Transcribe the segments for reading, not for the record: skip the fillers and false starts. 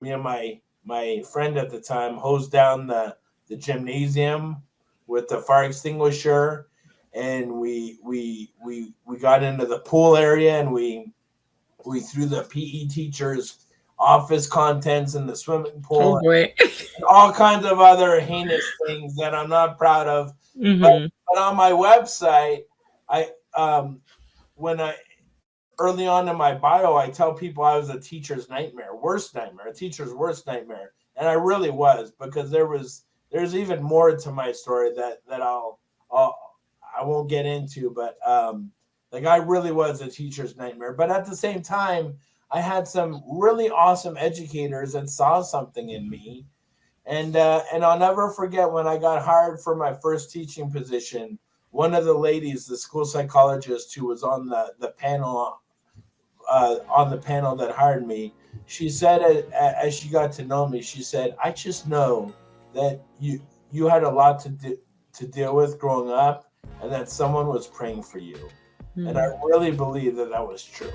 me and my friend at the time hosed down the gymnasium with the fire extinguisher, and we got into the pool area, and we threw the PE teacher's office contents in the swimming Oh pool, boy. and all kinds of other heinous things that I'm not proud of. But Hmm. but on my website, I when I early on in my bio, I tell people I was a teacher's nightmare, worst nightmare, a teacher's worst nightmare, and I really was, because there's even more to my story that I'll I won't get into, but like, I really was a teacher's nightmare. But at the same time, I had some really awesome educators that saw something in me, and I'll never forget when I got hired for my first teaching position. One of the ladies, the school psychologist who was on the panel that hired me, she said, as she got to know me, she said, "I just know that you had a lot to deal with growing up, and that someone was praying for you." And I really believe that was true.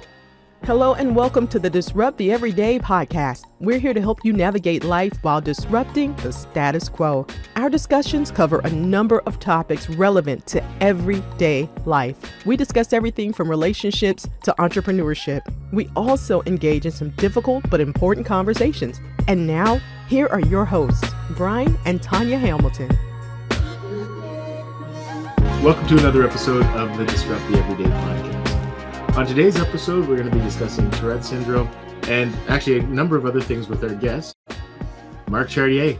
Hello and welcome to the Disrupt the Everyday podcast. We're here to help you navigate life while disrupting the status quo. Our discussions cover a number of topics relevant to everyday life. We discuss everything from relationships to entrepreneurship. We also engage in some difficult but important conversations. And now, here are your hosts, Brian and Tanya Hamilton. Welcome to another episode of the Disrupt the Everyday podcast. On today's episode, we're going to be discussing Tourette syndrome and actually a number of other things with our guest, Mark Chartier.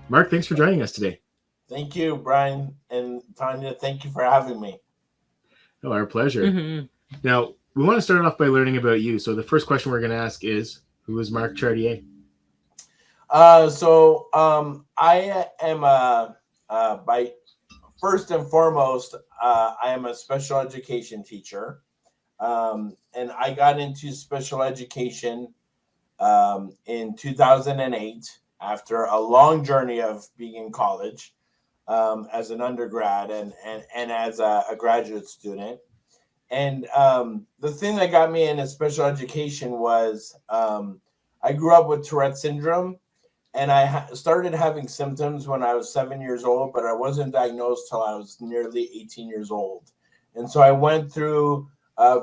Mark, thanks for joining us today. Thank you, Brian and Tanya. Thank you for having me. Oh, our pleasure. Now, we want to start off by learning about you. So the first question we're going to ask is, who is Mark Chartier? I am by first and foremost, I am a special education teacher. And I got into special education in 2008 after a long journey of being in college as an undergrad and as a graduate student. And the thing that got me into special education was I grew up with Tourette syndrome, and I started having symptoms when I was 7 years old, but I wasn't diagnosed till I was nearly 18 years old. And so I went through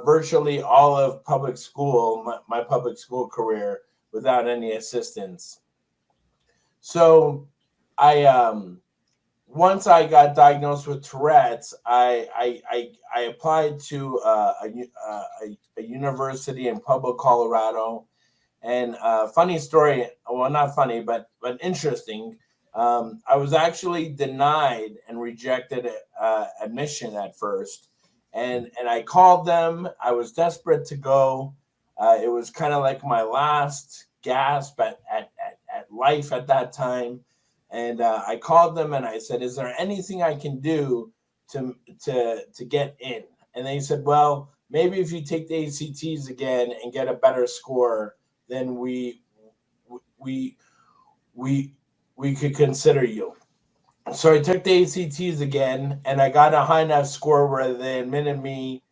virtually all of public school, my public school career, without any assistance. So I once I got diagnosed with Tourette's, I applied to a university in Pueblo, Colorado. And funny story, well, not funny, but interesting. I was actually denied and rejected admission at first, and I called them. I was desperate to go. It was kind of like my last gasp at life at that time. And I called them and I said, "Is there anything I can do to get in?" And they said, "Well, maybe if you take the ACTs again and get a better score, then we we we could consider you." So I took the ACTs again, and I got a high enough score where they admitted me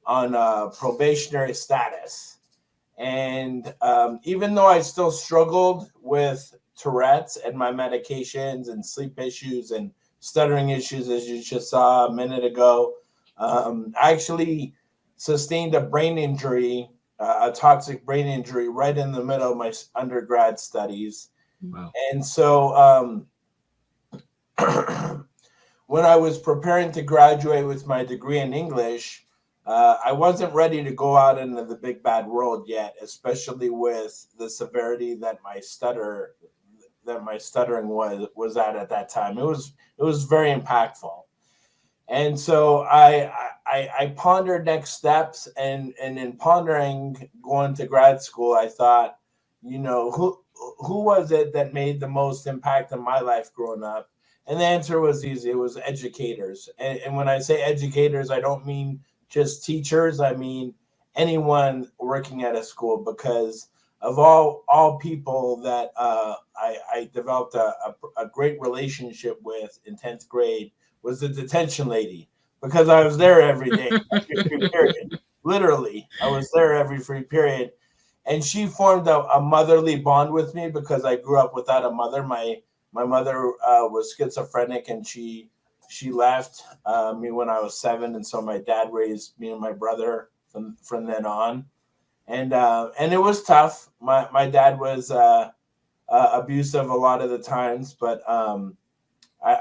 on probationary status. And even though I still struggled with Tourette's and my medications and sleep issues and stuttering issues, as you just saw a minute ago, I actually sustained a brain injury, a toxic brain injury, right in the middle of my undergrad studies. Wow. And so when I was preparing to graduate with my degree in English, I wasn't ready to go out into the big bad world yet, especially with the severity that my stuttering was at that time. It was very impactful. And so I pondered next steps, and in pondering going to grad school, I thought, who was it that made the most impact in my life growing up? And the answer was easy. It was educators. And when I say educators, I don't mean just teachers. I mean anyone working at a school, because of all people that I developed a great relationship with in 10th grade was the detention lady, because I was there every day, every free period. Literally, I was there every free period. and she formed a motherly bond with me because I grew up without a mother. My mother was schizophrenic, and she left me when I was 7, and so my dad raised me and my brother from then on, and it was tough. My dad was abusive a lot of the times, but I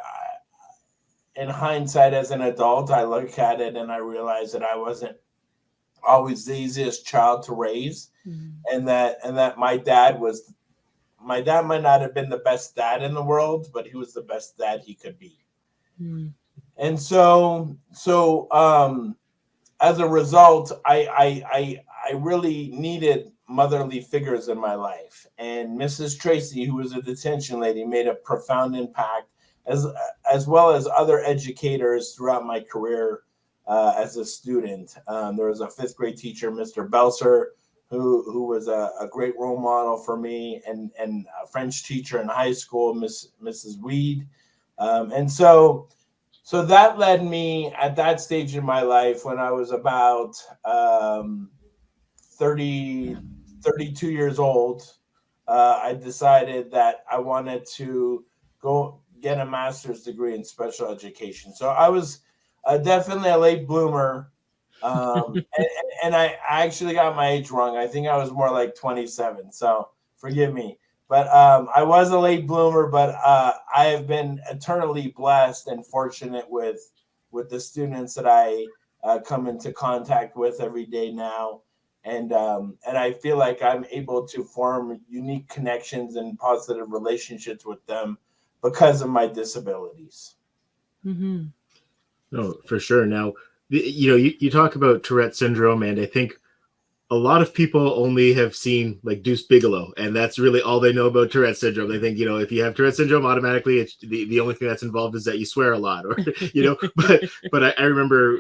in hindsight, as an adult, I look at it and I realize that I wasn't always the easiest child to raise, and that my dad might not have been the best dad in the world, but he was the best dad he could be. And so as a result, I really needed motherly figures in my life, and Mrs. Tracy, who was a detention lady, made a profound impact, as well as other educators throughout my career as a student. There was a 5th grade teacher, Mr. Belser, who was a great role model for me, and a French teacher in high school, Mrs. Weed. And so that led me at that stage in my life, when I was about 32 years old, I decided that I wanted to go get a master's degree in special education. So I was definitely a late bloomer. And I actually got my age wrong. I think I was more like 27. So forgive me. But I was a late bloomer, but I have been eternally blessed and fortunate with the students that I come into contact with every day now. And I feel like I'm able to form unique connections and positive relationships with them because of my disabilities. No, for sure. Now, you talk about Tourette syndrome, and I think a lot of people only have seen like Deuce Bigelow, and that's really all they know about Tourette syndrome. They think, if you have Tourette syndrome, automatically it's the only thing that's involved is that you swear a lot, or But I remember,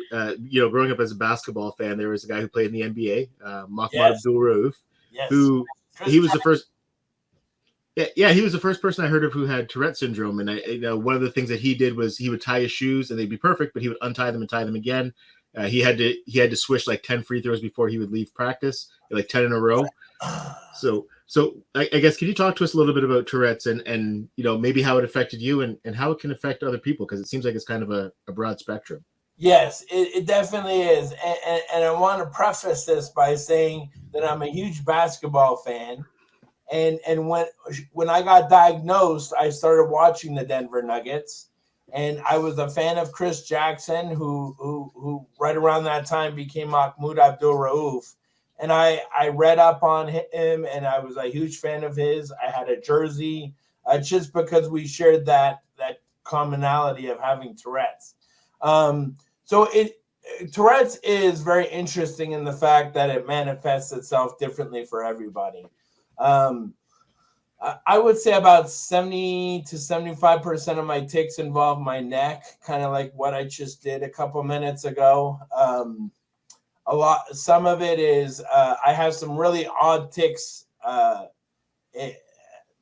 growing up as a basketball fan, there was a guy who played in the NBA, Mahmoud Abdul-Rauf, who he was the first. Yeah, he was the first person I heard of who had Tourette syndrome, and one of the things that he did was he would tie his shoes and they'd be perfect, but he would untie them and tie them again. He had to swish like 10 free throws before he would leave practice, like 10 in a row. So I guess, can you talk to us a little bit about Tourette's and maybe how it affected you and how it can affect other people? Because it seems like it's kind of a broad spectrum. Yes, it definitely is. And I want to preface this by saying that I'm a huge basketball fan. And when I got diagnosed, I started watching the Denver Nuggets. And I was a fan of Chris Jackson, who right around that time became Mahmoud Abdul-Rauf. And I read up on him, and I was a huge fan of his. I had a jersey just because we shared that commonality of having Tourette's. Tourette's is very interesting in the fact that it manifests itself differently for everybody. I would say about 70 to 75% of my tics involve my neck, kind of like what I just did a couple minutes ago. Some of it is I have some really odd tics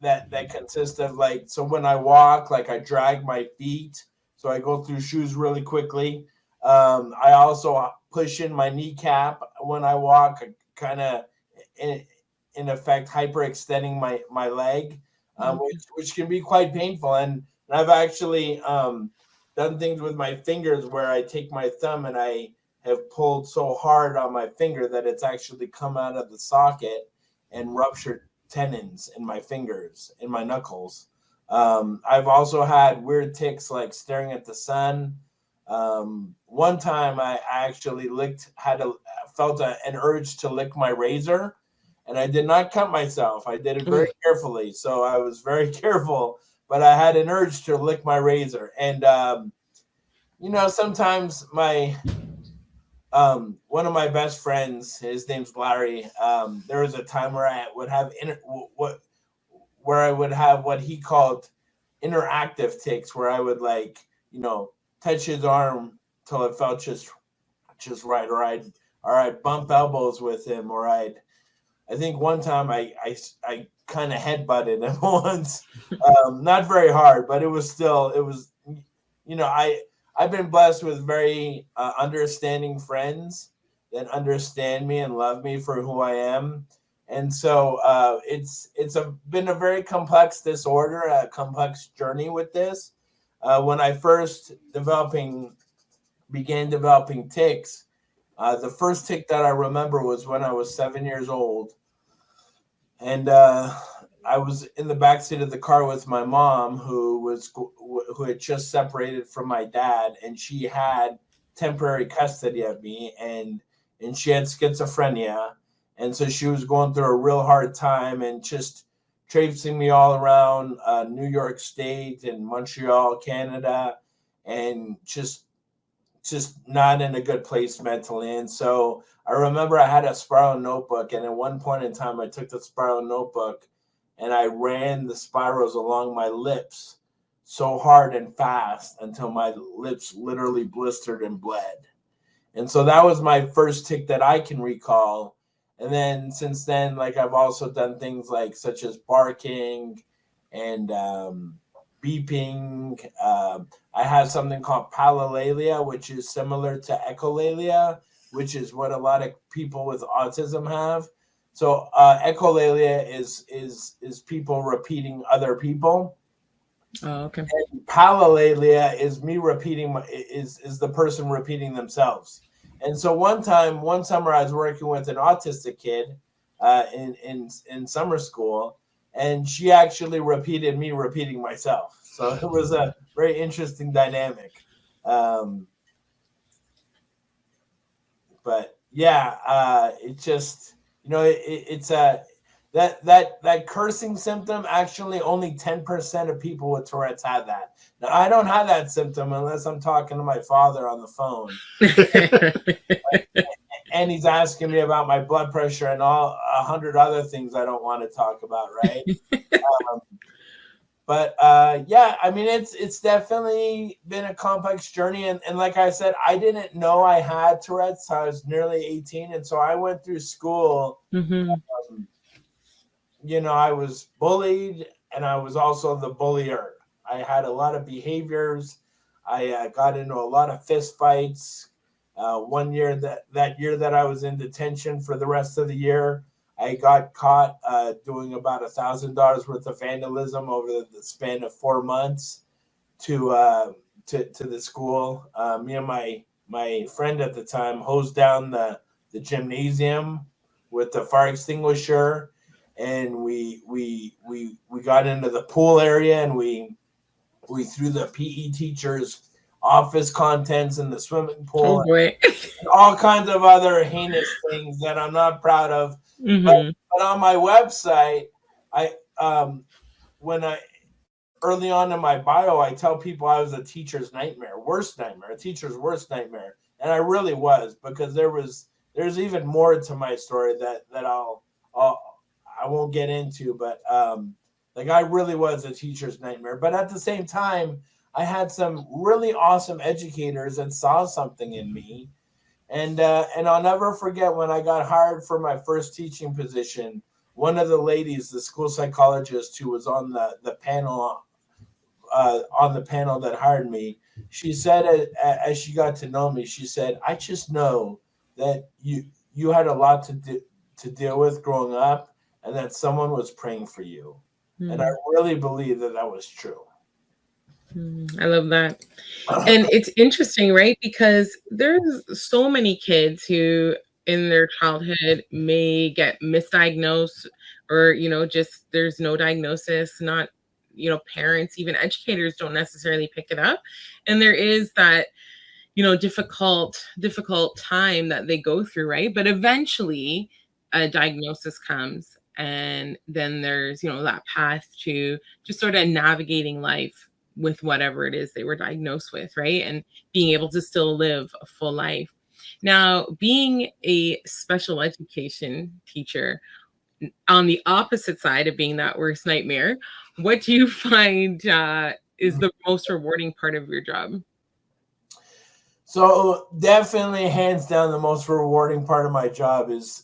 that consist of, like, so when I walk, like, I drag my feet, so I go through shoes really quickly. I also push in my kneecap when I walk, kind of in effect hyperextending my leg, which can be quite painful. And I've actually done things with my fingers where I take my thumb and I have pulled so hard on my finger that it's actually come out of the socket and ruptured tendons in my fingers, in my knuckles. I've also had weird tics like staring at the sun. One time I actually felt an urge to lick my razor, and I did not cut myself. I did it very carefully, so I was very careful, but I had an urge to lick my razor. And sometimes one of my best friends, his name's Larry, there was a time where I would have what he called interactive tics, where I would touch his arm till it felt just right, or I'd bump elbows with him, or I think one time I kind of headbutted him once, not very hard, but I've been blessed with very understanding friends that understand me and love me for who I am. And so it's been a very complex disorder, a complex journey with this. When I first began developing tics, the first tic that I remember was when I was 7 years old, and I was in the backseat of the car with my mom, who had just separated from my dad, and she had temporary custody of me, and she had schizophrenia, and so she was going through a real hard time and just traipsing me all around New York State and Montreal, Canada, and just not in a good place mentally. And so I remember I had a spiral notebook, and at one point in time, I took the spiral notebook and I ran the spirals along my lips so hard and fast until my lips literally blistered and bled. And so that was my first tic that I can recall. And then since then, like, I've also done things like such as barking and beeping. I have something called palilalia, which is similar to echolalia, which is what a lot of people with autism have. So echolalia is people repeating other people. Oh, okay. And palilalia is me repeating is the person repeating themselves. And so one summer I was working with an autistic kid in summer school, and she actually repeated me repeating myself. So it was a very interesting dynamic. But yeah, it just, it's that cursing symptom. Actually, only 10% of people with Tourette's have that. Now, I don't have that symptom unless I'm talking to my father on the phone. And he's asking me about my blood pressure and all 100 other things I don't want to talk about, right? But yeah, I mean, it's definitely been a complex journey. And like I said, I didn't know I had Tourette's. I was nearly 18. And so I went through school. Mm-hmm. I was bullied, and I was also the bullier. I had a lot of behaviors. I got into a lot of fist fights. One year that year that I was in detention for the rest of the year, I got caught doing about $1,000 worth of vandalism over the span of 4 months to the school. Me and my friend at the time hosed down the gymnasium with the fire extinguisher, and we got into the pool area, and we threw the PE teacher's office contents in the swimming pool. Oh boy. And all kinds of other heinous things that I'm not proud of. Mm-hmm. But on my website, early on in my bio, I tell people I was a teacher's nightmare, a teacher's worst nightmare. And I really was, because there's even more to my story that I won't get into, but like, I really was a teacher's nightmare. But at the same time, I had some really awesome educators that saw something in me. And I'll never forget when I got hired for my first teaching position, one of the ladies, the school psychologist who was on the panel that hired me, she said, as she got to know me, she said, "I just know that you had a lot to deal with growing up, and that someone was praying for you." Mm. And I really believe that was true. I love that. And it's interesting, right? Because there's so many kids who in their childhood may get misdiagnosed, or, just there's no diagnosis, not, parents, even educators don't necessarily pick it up. And there is that, difficult time that they go through, right? But eventually a diagnosis comes, and then there's, that path to just sort of navigating life with whatever it is they were diagnosed with, right? And being able to still live a full life. Now, being a special education teacher, on the opposite side of being that worst nightmare, what do you find is the most rewarding part of your job? So definitely, hands down, the most rewarding part of my job is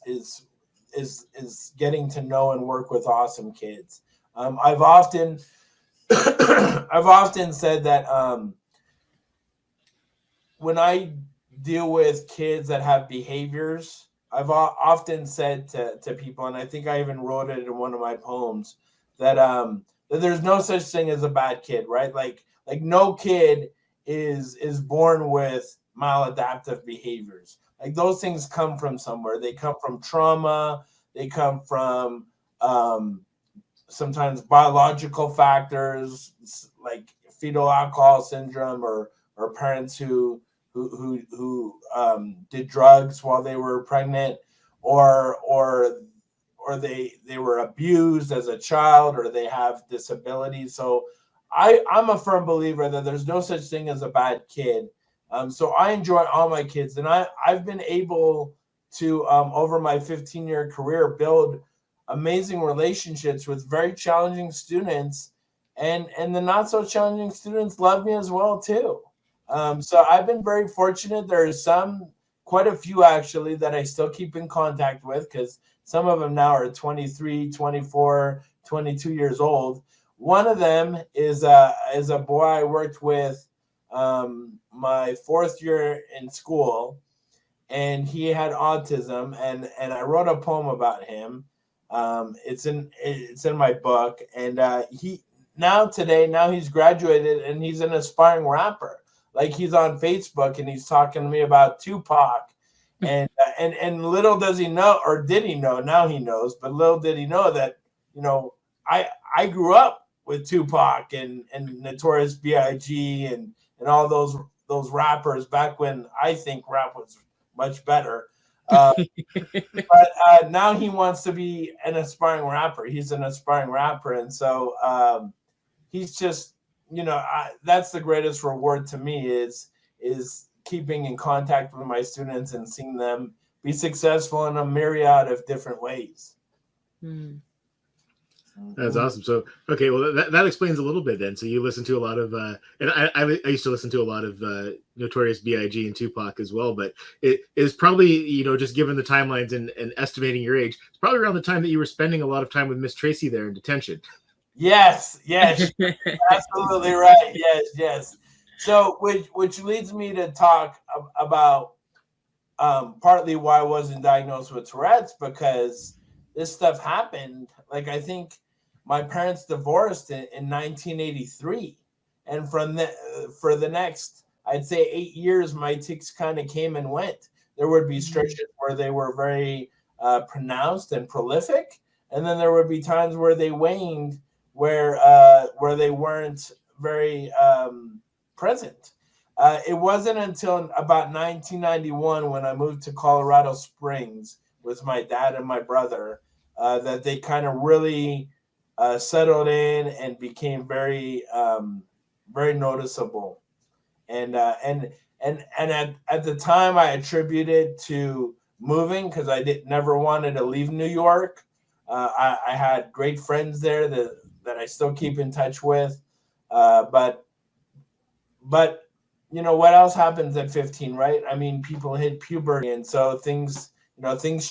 getting to know and work with awesome kids. I've often said that when I deal with kids that have behaviors, often said to people, and I think I even wrote it in one of my poems, that that there's no such thing as a bad kid, right? Like no kid is born with maladaptive behaviors. Like those things come from somewhere. They come from trauma. They come from sometimes biological factors like fetal alcohol syndrome, or parents who did drugs while they were pregnant, or they were abused as a child, or they have disabilities. So I'm a firm believer that there's no such thing as a bad kid. So I enjoy all my kids, and I've been able to over my 15-year career build amazing relationships with very challenging students, and the not so challenging students love me as well too. So I've been very fortunate. There are quite a few actually, that I still keep in contact with, because some of them now are 23, 24, 22 years old. One of them is a boy I worked with my fourth year in school, and he had autism, and I wrote a poem about him. It's in my book, and now he's graduated and he's an aspiring rapper. Like he's on Facebook and he's talking to me about Tupac, and little does he know, or did he know? Now he knows, but little did he know that I grew up with Tupac and Notorious B.I.G. and all those rappers back when I think rap was much better. But now he wants to be an aspiring rapper. He's an aspiring rapper, and so he's just, that's the greatest reward to me is keeping in contact with my students and seeing them be successful in a myriad of different ways. Mm. That's awesome. So, okay, well, that explains a little bit then. So you listen to a lot of, and I used to listen to a lot of Notorious B.I.G. and Tupac as well, but it is probably, just given the timelines and estimating your age, it's probably around the time that you were spending a lot of time with Miss Tracy there in detention. Yes, absolutely right. Yes. So, which leads me to talk about partly why I wasn't diagnosed with Tourette's, because this stuff happened. Like, I think my parents divorced in 1983, and for the next, I'd say 8 years, my tics kind of came and went. There would be stretches where they were very pronounced and prolific, and then there would be times where they waned, where they weren't very present. It wasn't until about 1991, when I moved to Colorado Springs with my dad and my brother, that they kind of really settled in and became very very noticeable. And at the time, I attributed to moving, because I never wanted to leave New York. I had great friends there that I still keep in touch with, but what else happens at 15, right? I mean, people hit puberty, and so things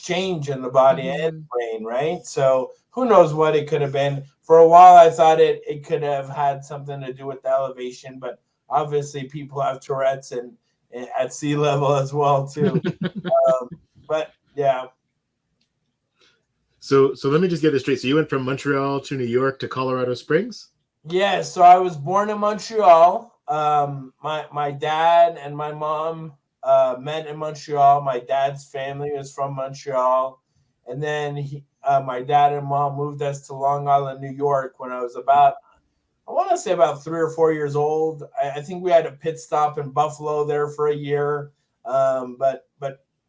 change in the body and brain, right? So who knows what it could have been. For a while, I thought it could have had something to do with the elevation, but obviously people have Tourette's and at sea level as well too. But yeah. So let me just get this straight. So you went from Montreal to New York to Colorado Springs? Yeah, so I was born in Montreal. My dad and my mom met in Montreal. My dad's family is from Montreal, and then my dad and mom moved us to Long Island, New York, when I was about 3 or 4 years old. I think we had a pit stop in Buffalo there for a year, but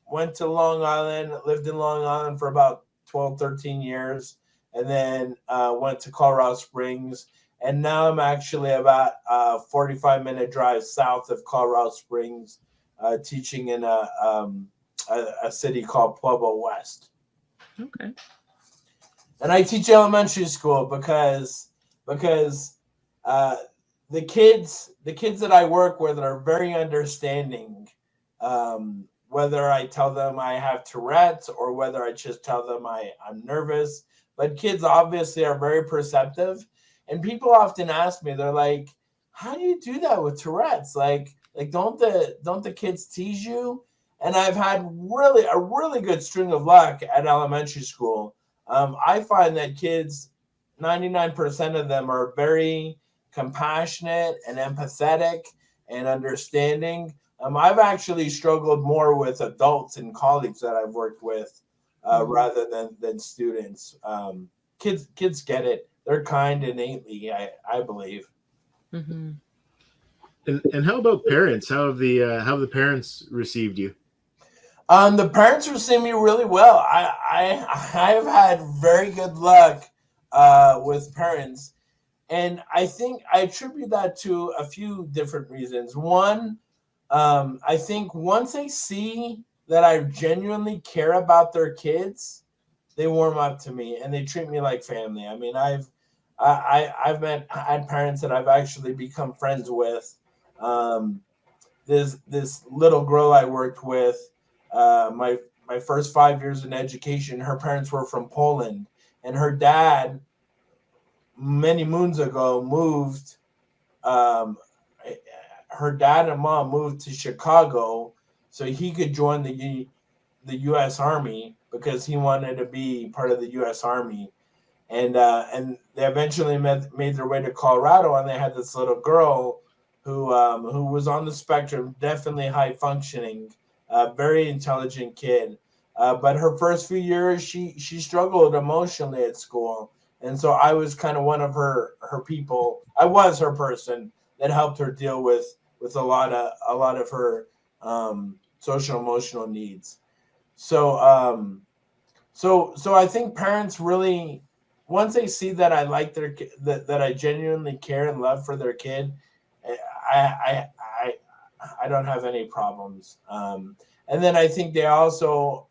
went to Long Island, lived in Long Island for about 12, 13 years, and then went to Colorado Springs. And now I'm actually about a 45-minute drive south of Colorado Springs, teaching in a city called Pueblo West. Okay. And I teach elementary school because the kids that I work with are very understanding. Whether I tell them I have Tourette's or whether I just tell them I'm nervous, but kids obviously are very perceptive. And people often ask me, they're like, "How do you do that with Tourette's? Like don't the kids tease you?" and I've had a really good string of luck at elementary school. I find that kids, 99% of them are very compassionate and empathetic and understanding. I've actually struggled more with adults and colleagues that I've worked with rather than students. Kids get it. They're kind innately, I believe. Mm-hmm. And how about parents? How have the parents received you? The parents received me really well. I have had very good luck with parents, and I think I attribute that to a few different reasons. One, I think once they see that I genuinely care about their kids, they warm up to me and they treat me like family. I mean, I've had parents that I've actually become friends with. Um, this little girl I worked with, my first 5 years in education, her parents were from Poland, and her dad many moons ago moved. Um, Her dad and mom moved to Chicago so he could join the U.S. Army because he wanted to be part of the U.S. Army, and they eventually made their way to Colorado, and they had this little girl who was on the spectrum, definitely high functioning, very intelligent kid. But her first few years, she struggled emotionally at school, and so I was kind of one of her people. I was her person that helped her deal with a lot of her social emotional needs. So so I think parents really, once they see that I like their that I genuinely care and love for their kid, I I I don't have any problems. And then I think they also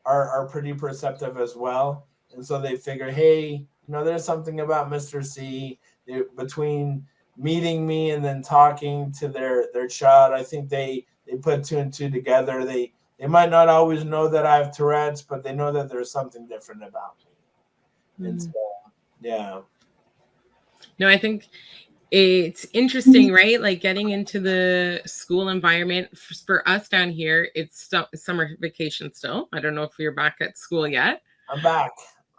are pretty perceptive as well, and so they figure, hey, there's something about Mr. C. Between meeting me and then talking to their child. I think they put two and two together. They might not always know that I have Tourette's, but they know that there's something different about me. And so, yeah. No, I think it's interesting, right? Like getting into the school environment for us down here, it's summer vacation still. I don't know if you're back at school yet. I'm back.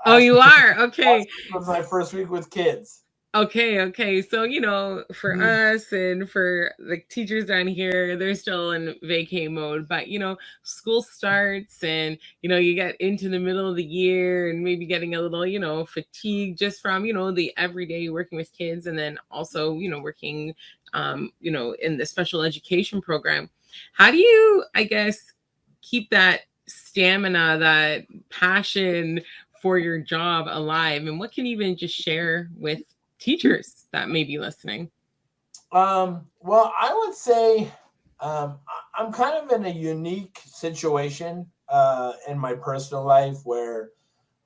Oh, you are? Okay. Last week was my first week with kids. Okay. So, for us and for the teachers down here, they're still in vacay mode. But, school starts and, you get into the middle of the year and maybe getting a little, fatigued just from, the everyday working with kids. And then also, working, in the special education program. How do you, I guess, keep that stamina, that passion for your job alive? And what can you even just share with teachers that may be listening? Well, I would say I'm kind of in a unique situation in my personal life where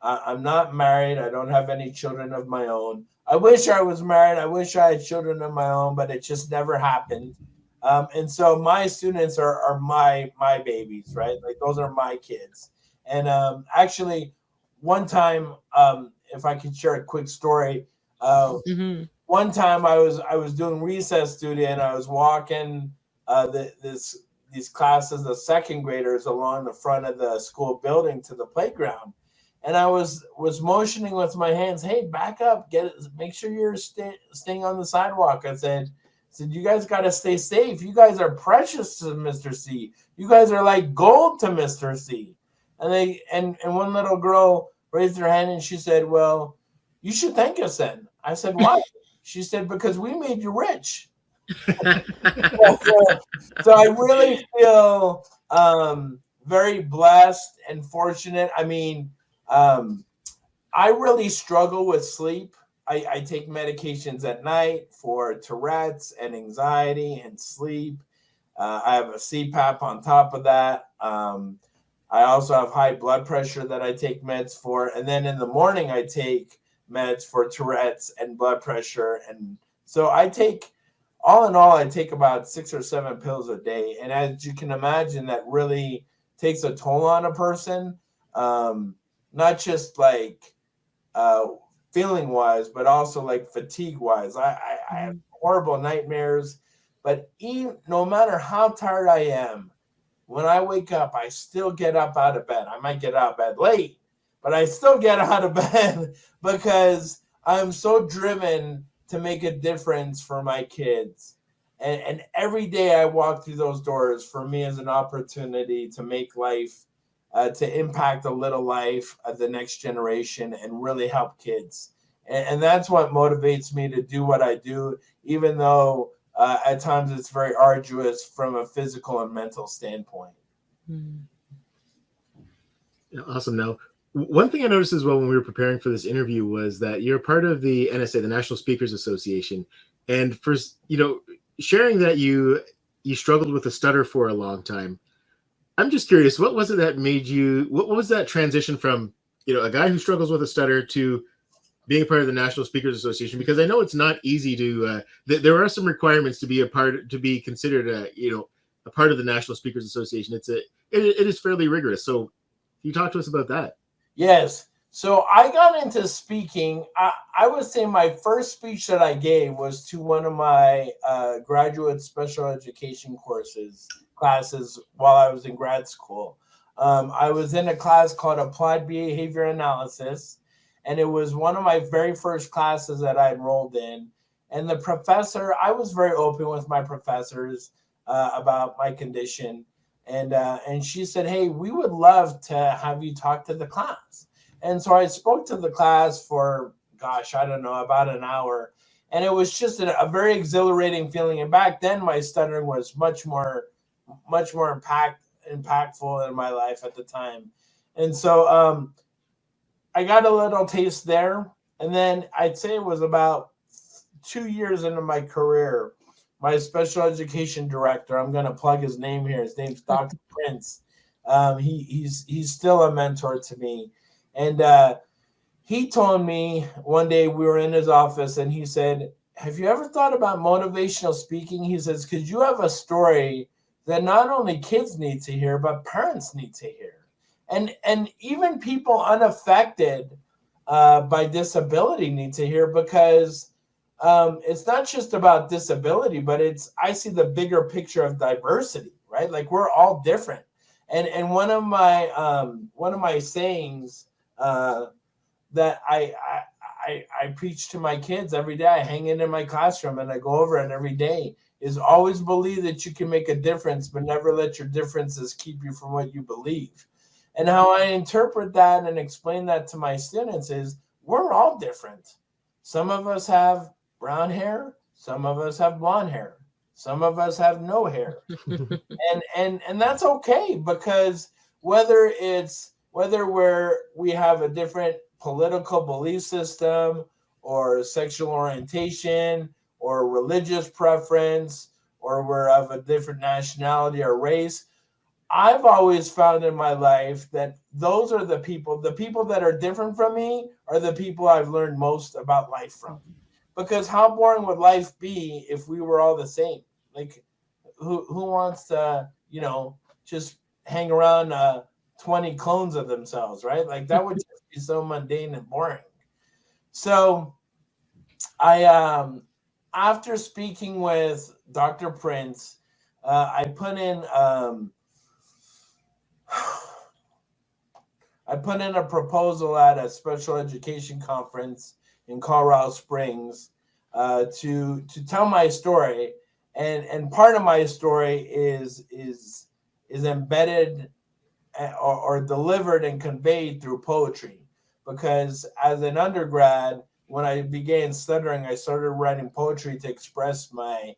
I'm not married. I don't have any children of my own. I wish I was married. I wish I had children of my own, but it just never happened. And so my students are my babies, right? Like those are my kids. And actually, one time, if I could share a quick story, one time I was doing recess duty and I was walking these classes of second graders along the front of the school building to the playground, and I was motioning with my hands, hey, back up, make sure you're staying on the sidewalk. I said, you guys got to stay safe. You guys are precious to Mr. C. You guys are like gold to Mr. C. And one little girl raised her hand and she said, well, you should thank us then. I said, why? She said, because we made you rich. So I really feel very blessed and fortunate. I mean, I really struggle with sleep. I take medications at night for Tourette's and anxiety and sleep. I have a CPAP on top of that. I also have high blood pressure that I take meds for. And then in the morning, I take meds for Tourette's and blood pressure. And so all in all, I take about 6 or 7 pills a day. And as you can imagine, that really takes a toll on a person, not just like feeling wise, but also like fatigue wise. I have horrible nightmares, but no matter how tired I am, when I wake up, I still get up out of bed. I might get out of bed late, but I still get out of bed because I'm so driven to make a difference for my kids. And every day I walk through those doors, for me, is an opportunity to make life, to impact a little life of the next generation and really help kids. And that's what motivates me to do what I do, even though at times it's very arduous from a physical and mental standpoint. Awesome. Now, one thing I noticed as well when we were preparing for this interview was that you're part of the NSA, the National Speakers Association, and for sharing that you struggled with a stutter for a long time. I'm just curious, what was it that made you? What was that transition from a guy who struggles with a stutter to being a part of the National Speakers Association? Because I know it's not easy to. There are some requirements to be considered a part of the National Speakers Association. It is fairly rigorous. So, can you talk to us about that? Yes. So I got into speaking. I would say my first speech that I gave was to one of my graduate special education classes while I was in grad school. I was in a class called Applied Behavior Analysis, and it was one of my very first classes that I enrolled in. And the professor, I was very open with my professors about my condition. And she said, "Hey, we would love to have you talk to the class." And so I spoke to the class for, I don't know, about an hour. And it was just a very exhilarating feeling. And back then, my stuttering was much more impactful in my life at the time. And so I got a little taste there. And then I'd say it was about 2 years into my career, my special education director, I'm going to plug his name here. His name's Dr. Prince. He's still a mentor to me. And he told me one day, we were in his office, and he said, "Have you ever thought about motivational speaking?" He says, "Because you have a story that not only kids need to hear, but parents need to hear. And even people unaffected by disability need to hear, because it's not just about disability, but I see the bigger picture of diversity, right? Like, we're all different." And one of my sayings that I preach to my kids every day, I hang it in my classroom and I go over it every day, is always believe that you can make a difference, but never let your differences keep you from what you believe. And how I interpret that and explain that to my students is, we're all different. Some of us have brown hair, some of us have blonde hair, some of us have no hair. and that's okay, because whether we have a different political belief system, or sexual orientation, or religious preference, or we're of a different nationality or race, I've always found in my life that those are the people that are different from me are the people I've learned most about life from. Because how boring would life be if we were all the same? Like, who wants to, just hang around 20 clones of themselves, right? Like, that would just be so mundane and boring. So I, after speaking with Dr. Prince, I put in a proposal at a special education conference in Colorado Springs to tell my story, and part of my story is embedded or delivered and conveyed through poetry. Because as an undergrad, when I began stuttering, I started writing poetry to express my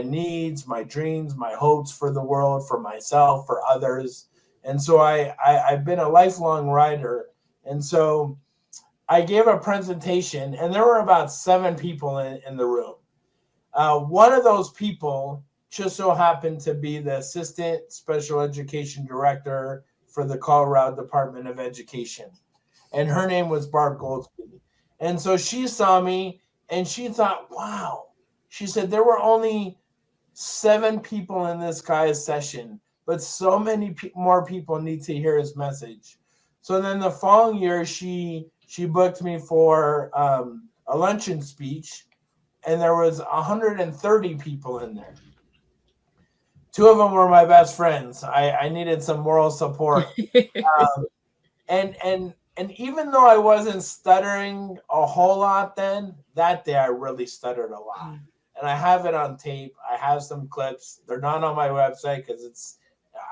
needs, my dreams, my hopes for the world, for myself, for others. And so I've been a lifelong writer. And so I gave a presentation, and there were about 7 people in the room. One of those people just so happened to be the assistant special education director for the Colorado Department of Education. And her name was Barb Goldsby. And so she saw me and she thought, wow. She said, there were only 7 people in this guy's session, but so many more people need to hear his message. So then the following year, she booked me for a luncheon speech, and there was 130 people in there. Two of them were my best friends. I needed some moral support. Um, and even though I wasn't stuttering a whole lot then, that day I really stuttered a lot. And I have it on tape. I have some clips. They're not on my website because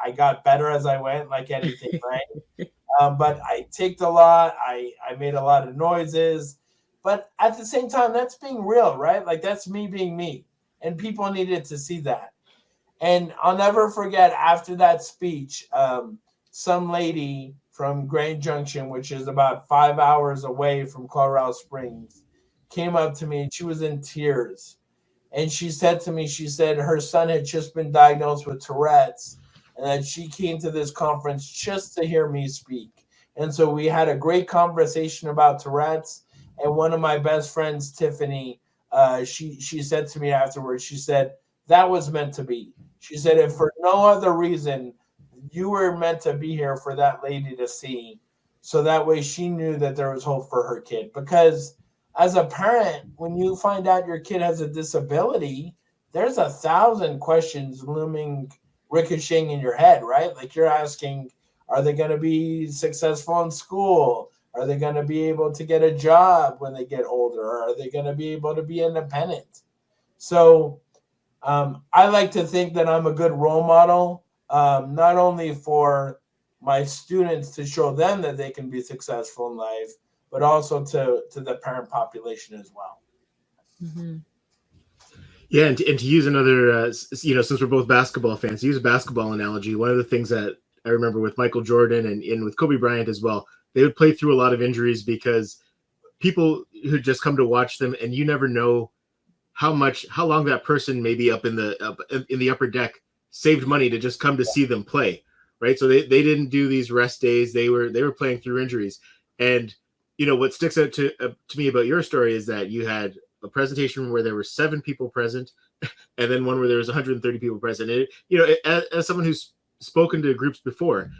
I got better as I went, like anything, right? But I ticked a lot. I made a lot of noises. But at the same time, that's being real, right? Like that's me being me. And people needed to see that. And I'll never forget after that speech, some lady from Grand Junction, which is about 5 hours away from Colorado Springs, came up to me and she was in tears. And she said to me, she said her son had just been diagnosed with Tourette's and that she came to this conference just to hear me speak. And so we had a great conversation about Tourette's. And one of my best friends, Tiffany, she said to me afterwards, she said, that was meant to be. She said, if for no other reason, you were meant to be here for that lady to see. So that way she knew that there was hope for her kid. Because as a parent, when you find out your kid has a disability, there's 1,000 questions looming, ricocheting in your head, right? Like you're asking, are they going to be successful in school? Are they going to be able to get a job when they get older? Or are they going to be able to be independent? So I like to think that I'm a good role model, not only for my students to show them that they can be successful in life, but also to the parent population as well. Mm-hmm. Yeah, and to use another, since we're both basketball fans, to use a basketball analogy, one of the things that I remember with Michael Jordan and with Kobe Bryant as well, they would play through a lot of injuries because people who just come to watch them, and you never know how long that person may be up in the upper deck saved money to just come to see them play, right? So they didn't do these rest days. They were playing through injuries. And what sticks out to me about your story is that you had a presentation where there were 7 people present, and then one where there was 130 people present. And as someone who's spoken to groups before,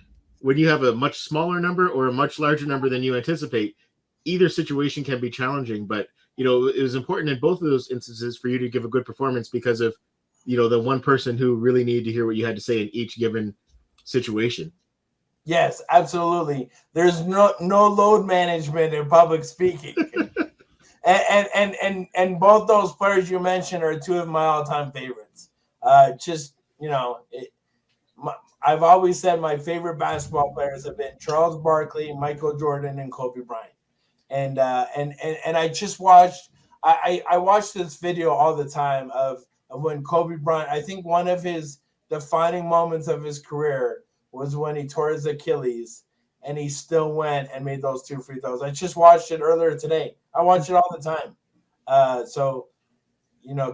when you have a much smaller number or a much larger number than you anticipate, either situation can be challenging. But it was important in both of those instances for you to give a good performance because of the one person who really needed to hear what you had to say in each given situation. Yes, absolutely. There's no load management in public speaking. and both those players you mentioned are 2 of my all-time favorites. I've always said my favorite basketball players have been Charles Barkley, Michael Jordan, and Kobe Bryant. And I just watched I watched this video all the time of when Kobe Bryant, I think one of his defining moments of his career was when he tore his Achilles and he still went and made those 2 free throws. I just watched it earlier today. I watch it all the time. So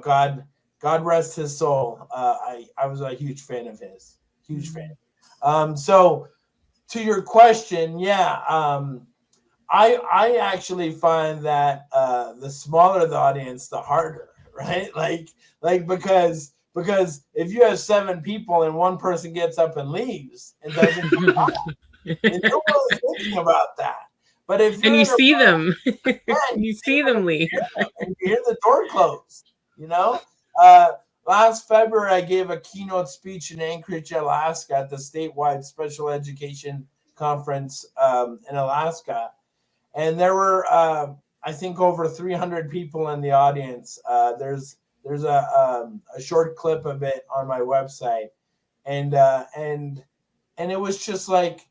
God rest his soul. I was a huge fan of his. Huge fan. So to your question, yeah. I actually find that the smaller the audience, the harder, right? Like because if you have 7 people and one person gets up and leaves and doesn't come back, and you're really thinking about that. But if you're And you in see them, you see them leave, and you hear the door close, Last February, I gave a keynote speech in Anchorage, Alaska, at the statewide special education conference in Alaska. And there were, I think, over 300 people in the audience. There's a short clip of it on my website, and it was just like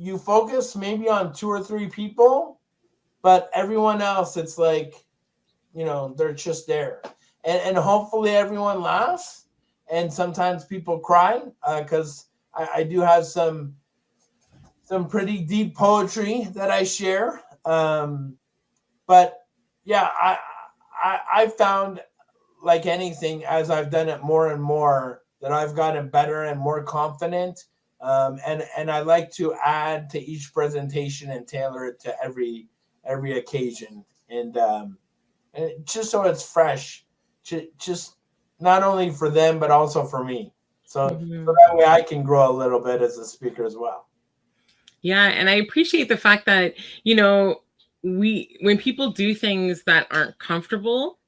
you focus maybe on 2 or 3 people, but everyone else, it's like they're just there, and hopefully everyone laughs, and sometimes people cry because I do have some pretty deep poetry that I share. But yeah, I found, like anything, as I've done it more and more, that I've gotten better and more confident. And I like to add to each presentation and tailor it to every occasion. And just so it's fresh, just not only for them, but also for me. So that way I can grow a little bit as a speaker as well. Yeah. And I appreciate the fact that, when people do things that aren't comfortable,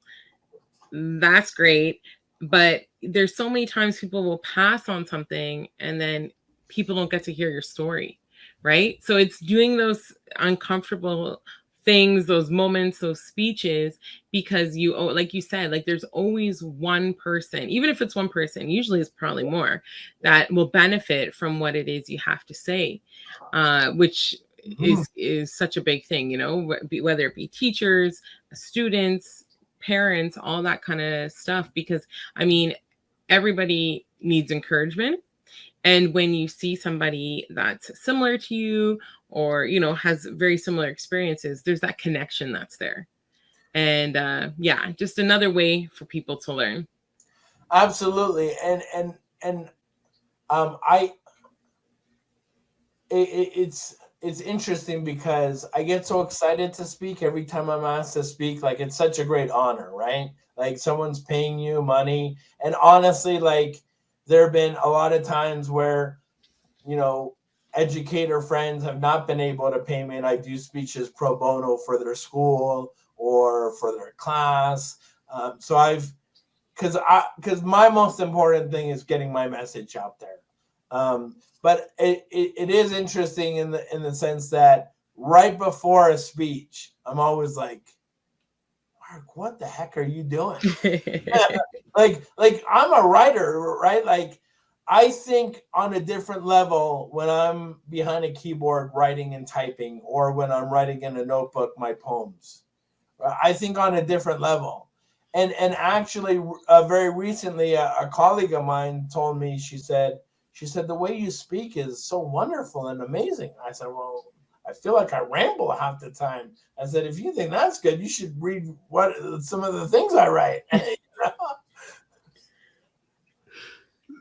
that's great. But there's so many times people will pass on something and then people don't get to hear your story, right? So it's doing those uncomfortable things, those moments, those speeches, because you, like you said, like there's always one person, even if it's one person, usually it's probably more, that will benefit from what it is you have to say, which is such a big thing, you know, whether it be teachers, students, parents, all that kind of stuff. Because I mean, everybody needs encouragement. And when you see somebody that's similar to you, or, you know, has very similar experiences, there's that connection that's there. And yeah, just another way for people to learn. Absolutely. And I it's interesting because I get so excited to speak every time I'm asked to speak. Like, it's such a great honor, right? Like, someone's paying you money. And honestly, like, there have been a lot of times where, you know, educator friends have not been able to pay me, and I do speeches pro bono for their school or for their class. So I've, because my most important thing is getting my message out there. But it is interesting in the sense that right before a speech, I'm always like, Mark, what the heck are you doing? like I'm a writer, right? Like, I think on a different level when I'm behind a keyboard writing and typing, or when I'm writing in a notebook my poems. I think on a different level. And actually, very recently, a colleague of mine told me, she said, the way you speak is so wonderful and amazing. I said, well, I feel like I ramble half the time. I said, if you think that's good, you should read some of the things I write.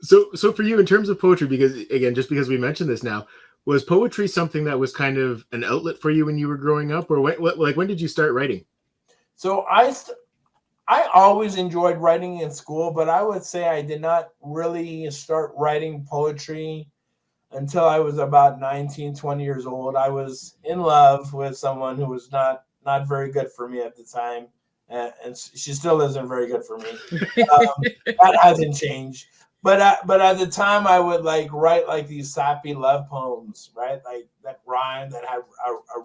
So for you, in terms of poetry, because again, just because we mentioned this now, was poetry something that was kind of an outlet for you when you were growing up, or when did you start writing? So I always enjoyed writing in school, but I would say I did not really start writing poetry until I was about 19, 20 years old. I was in love with someone who was not very good for me at the time. And she still isn't very good for me. That hasn't changed. But at the time, I would like write like these sappy love poems, right? Like that rhyme, that had a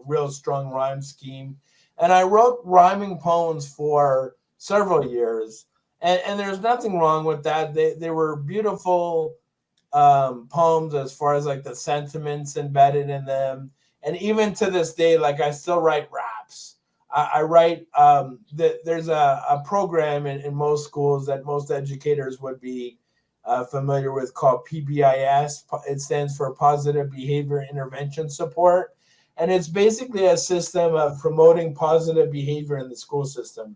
real strong rhyme scheme. And I wrote rhyming poems for several years. And there's nothing wrong with that. They were beautiful poems as far as like the sentiments embedded in them. And even to this day, like, I still write raps. I write, there's a program in most schools that most educators would be familiar with, called PBIS. It stands for Positive Behavior Intervention Support. And it's basically a system of promoting positive behavior in the school system.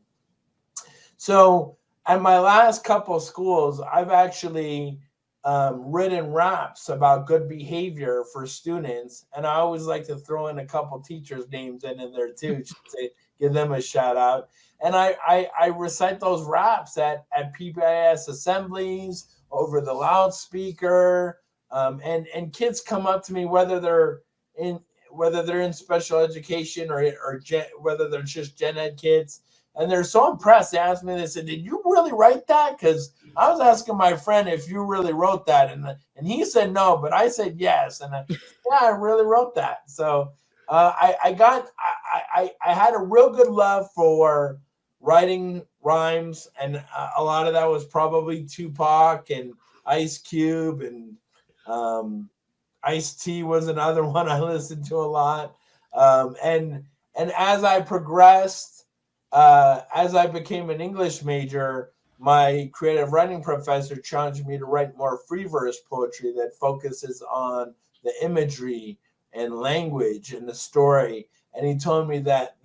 So at my last couple of schools, I've actually written raps about good behavior for students. And I always like to throw in a couple teachers' names in there too, to give them a shout out. And I recite those raps at PBIS assemblies, over the loudspeaker. And kids come up to me, whether they're in special education or whether they're just gen ed kids. And they're so impressed. They asked me, they said, did you really write that? Because I was asking my friend if you really wrote that. And he said no, but I said yes. And yeah, I really wrote that. So I had a real good love for writing rhymes. And a lot of that was probably Tupac and Ice Cube, and Ice-T was another one I listened to a lot. And as I progressed, as I became an English major, my creative writing professor challenged me to write more free verse poetry that focuses on the imagery and language and the story. And he told me that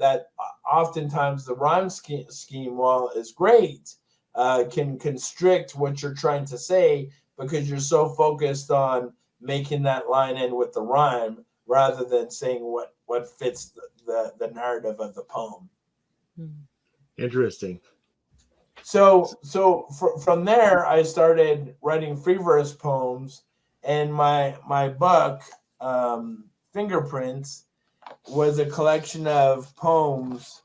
oftentimes the rhyme scheme, while is great, can constrict what you're trying to say, because you're so focused on making that line end with the rhyme rather than saying what fits the narrative of the poem. Interesting. So from there, I started writing free verse poems, and my book, Fingerprints, was a collection of poems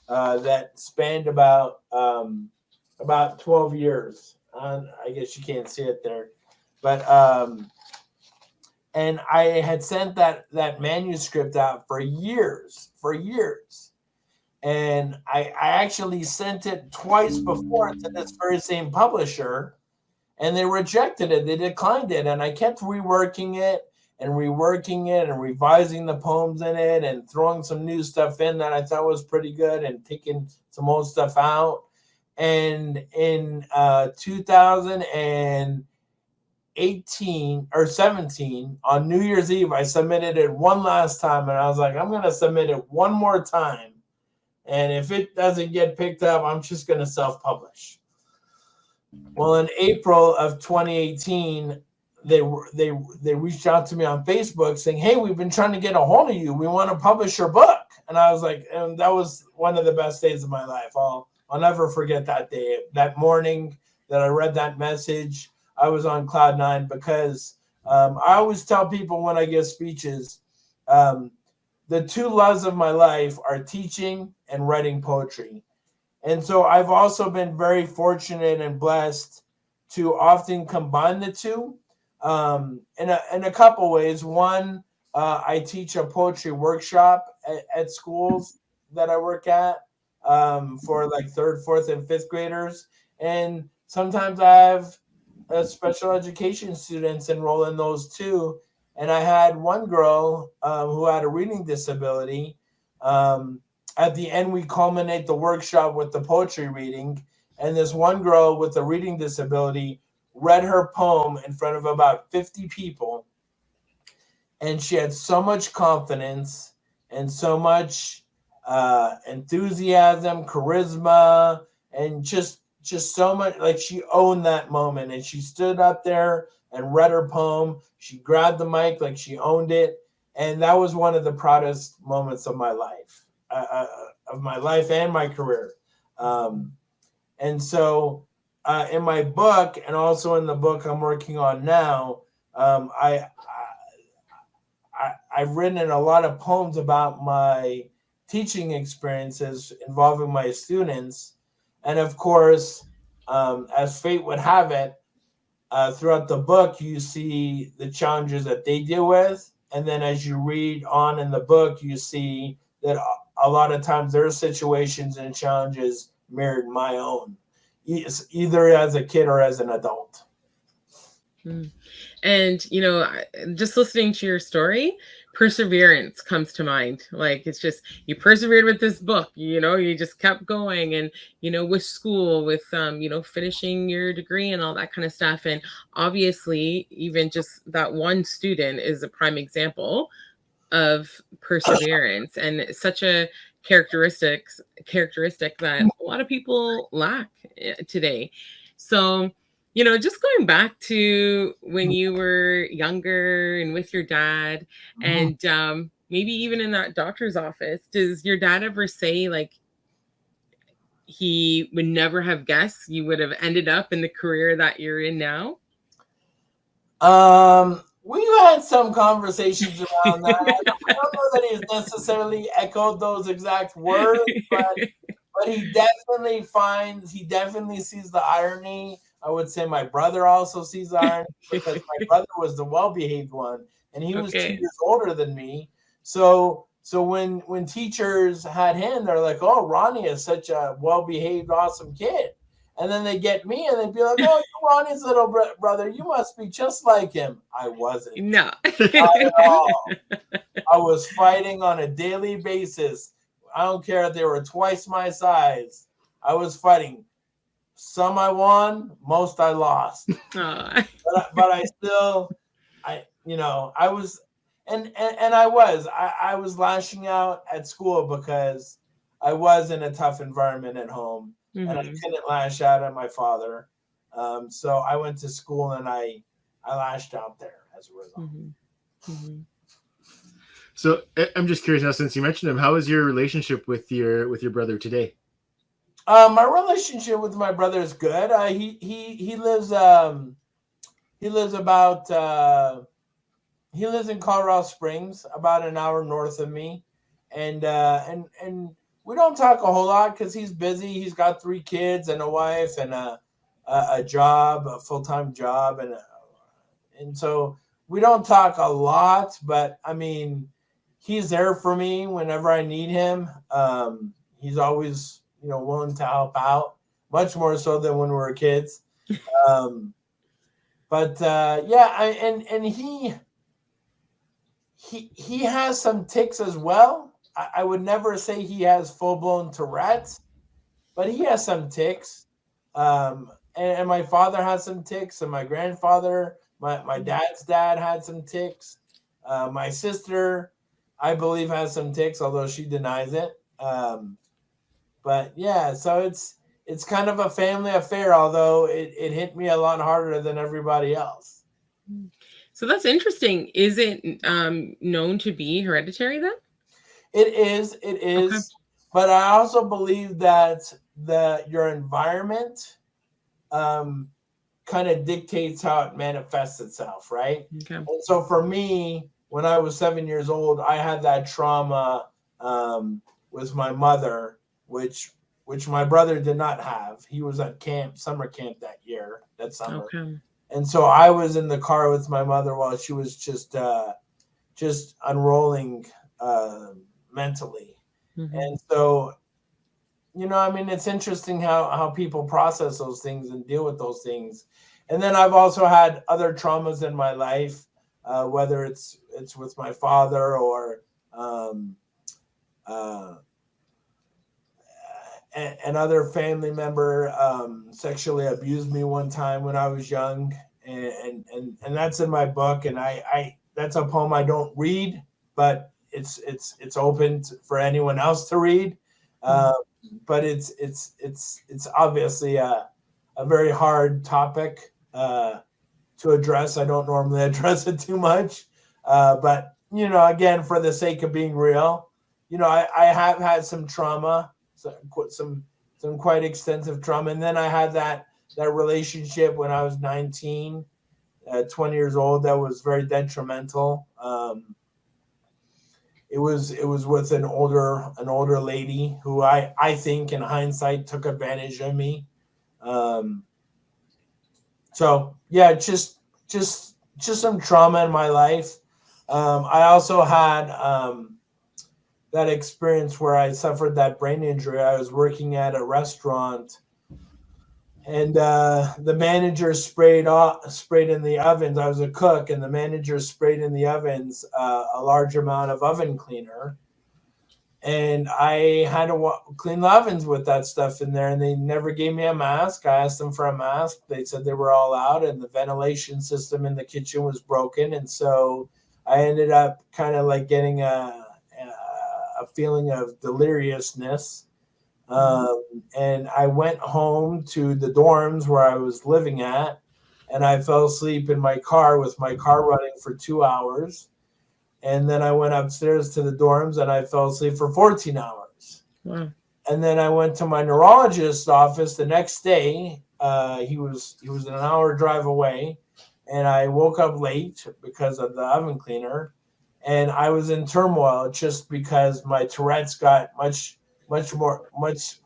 that spanned about about 12 years. I guess you can't see it there, but and I had sent that manuscript out for years, and I actually sent it twice before to this very same publisher, and they rejected it. They declined it, and I kept reworking it and revising the poems in it and throwing some new stuff in that I thought was pretty good and taking some old stuff out. And in 2018 or 17, on New Year's Eve, I submitted it one last time, and I was like, I'm going to submit it one more time. And if it doesn't get picked up, I'm just going to self-publish. Well, in April of 2018, they reached out to me on Facebook saying, hey, we've been trying to get a hold of you. We want to publish your book. And I was like, and that was one of the best days of my life. I'll never forget that day. That morning that I read that message, I was on cloud nine, because I always tell people when I give speeches, the two loves of my life are teaching and writing poetry. And so I've also been very fortunate and blessed to often combine the two in a couple ways. One, I teach a poetry workshop at schools that I work at for like 3rd, 4th, and 5th graders. And sometimes I have special education students enroll in those too. And I had one girl who had a reading disability. At the end, we culminate the workshop with the poetry reading. And this one girl with a reading disability read her poem in front of about 50 people. And she had so much confidence and so much enthusiasm, charisma, and just so much, like she owned that moment. And she stood up there and read her poem. She grabbed the mic like she owned it. And that was one of the proudest moments of my life. And my career. And so in my book, and also in the book I'm working on now, I've written a lot of poems about my teaching experiences involving my students. And of course, as fate would have it, throughout the book, you see the challenges that they deal with. And then as you read on in the book, you see that a lot of times their situations and challenges mirrored my own, either as a kid or as an adult. And, just listening to your story, perseverance comes to mind. Like, it's just, you persevered with this book, you just kept going, and, with school, with, finishing your degree and all that kind of stuff. And obviously, even just that one student is a prime example of perseverance, and such a characteristic that a lot of people lack today. So, just going back to when you were younger and with your dad, and maybe even in that doctor's office, does your dad ever say, like, he would never have guessed you would have ended up in the career that you're in now? We've had some conversations around that. I don't know that he's necessarily echoed those exact words, but he definitely sees the irony. I would say my brother also sees the irony, because my brother was the well-behaved one, and he was 2 years older than me. So when teachers had him, they're like, "Oh, Ronnie is such a well-behaved, awesome kid." And then they get me and they'd be like, "Oh, you're Ronnie's little brother. You must be just like him." I wasn't. No. Not at all. I was fighting on a daily basis. I don't care if they were twice my size. I was fighting. Some I won, most I lost. But I was lashing out at school because I was in a tough environment at home. Mm-hmm. And I couldn't lash out at my father. So I went to school and I lashed out there as a result. Mm-hmm. Mm-hmm. So I'm just curious now, since you mentioned him, how is your relationship with your brother today? My relationship with my brother is good. He lives in Colorado Springs, about an hour north of me, and we don't talk a whole lot because he's busy. He's got 3 kids and a wife and a job, a full-time job, and so we don't talk a lot. But I mean, he's there for me whenever I need him. He's always, willing to help out, much more so than when we were kids. Um, but yeah, and he has some tics as well. I would never say he has full-blown Tourette's, but he has some tics. And my father has some tics, and my grandfather, my dad's dad had some tics. My sister, I believe, has some tics, although she denies it. But yeah, so it's kind of a family affair, although it hit me a lot harder than everybody else. So that's interesting. Is it known to be hereditary then? It is, Okay. but I also believe that your environment kind of dictates how it manifests itself, right? Okay. And so for me, when I was 7 years old, I had that trauma with my mother, which my brother did not have. He was at summer camp that summer. Okay. And so I was in the car with my mother while she was just unrolling mentally. Mm-hmm. And so, I mean, it's interesting how people process those things and deal with those things. And then I've also had other traumas in my life, whether it's with my father or another family member sexually abused me one time when I was young, and that's in my book. And I that's a poem I don't read, but it's open for anyone else to read. But it's obviously a very hard topic to address. I don't normally address it too much, but again, for the sake of being real, I have had some trauma, some quite extensive trauma, and then I had that relationship when I was 19, 20 years old that was very detrimental. It was with an older lady who I think in hindsight took advantage of me. So yeah, just some trauma in my life. I also had that experience where I suffered that brain injury. I was working at a restaurant, and the manager sprayed in the ovens. I was a cook, and the manager sprayed in the ovens a large amount of oven cleaner, and I had to clean the ovens with that stuff in there, and they never gave me a mask. I asked them for a mask. They said they were all out, and the ventilation system in the kitchen was broken, and so I ended up kind of like getting a feeling of deliriousness. And I went home to the dorms where I was living at, and I fell asleep in my car with my car running for 2 hours. And then I went upstairs to the dorms and I fell asleep for 14 hours. Wow. And then I went to my neurologist's office the next day. He was an hour drive away, and I woke up late because of the oven cleaner. And I was in turmoil just because my Tourette's got much worse.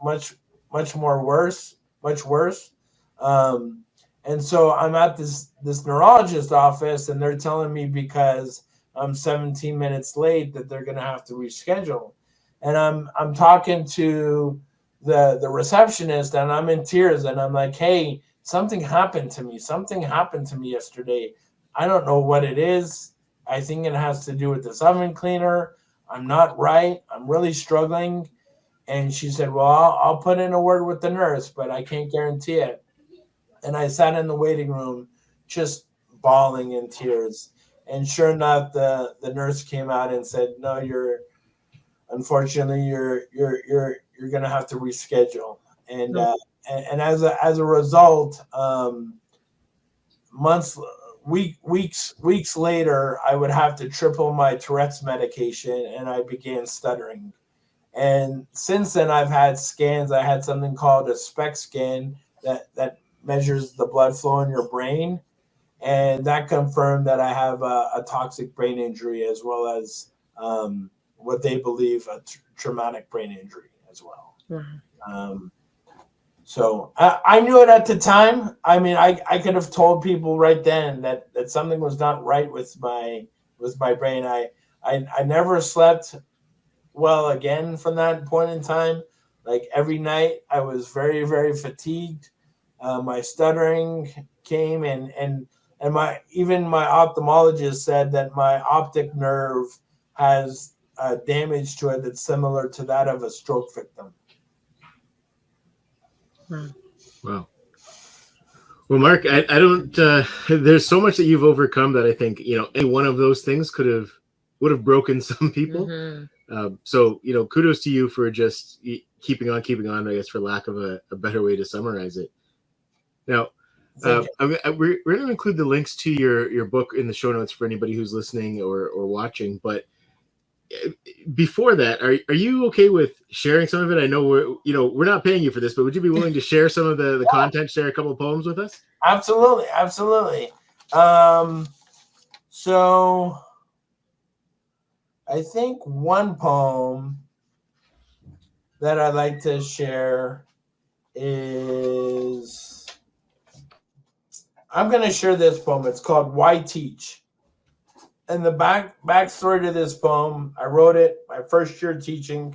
And so I'm at this neurologist office, and they're telling me because I'm 17 minutes late that they're going to have to reschedule. And I'm talking to the receptionist, and I'm in tears, and I'm like, hey, something happened to me. Something happened to me yesterday. I don't know what it is. I think it has to do with this oven cleaner. I'm not right. I'm really struggling. And she said, well, I'll put in a word with the nurse, but I can't guarantee it. And I sat in the waiting room just bawling in tears. And sure enough, the nurse came out and said, no, unfortunately, you're going to have to reschedule. And and as a result, weeks later, I would have to triple my Tourette's medication, and I began stuttering. And since then, I've had scans. I had something called a SPECT scan that measures the blood flow in your brain, and that confirmed that I have a toxic brain injury as well as what they believe a traumatic brain injury as as well. Wow. So I knew it at the time. I mean, I could have told people right then that something was not right with my brain. I never slept well again from that point in time. Like every night, I was very, very fatigued. My stuttering came, and my ophthalmologist said that my optic nerve has damage to it that's similar to that of a stroke victim. Wow. Well, Mark, I don't. There's so much that you've overcome that I think any one of those things would have broken some people. Mm-hmm. So kudos to you for just keeping on. I guess for lack of a better way to summarize it. Now, we're going to include the links to your book in the show notes for anybody who's listening or watching. But before that, are you okay with sharing some of it? I know we're not paying you for this, but would you be willing to share some of the content, share a couple of poems with us? Absolutely. So I think one poem that I'd like to share is, I'm going to share this poem. It's called Why Teach? And the backstory to this poem, I wrote it my first year teaching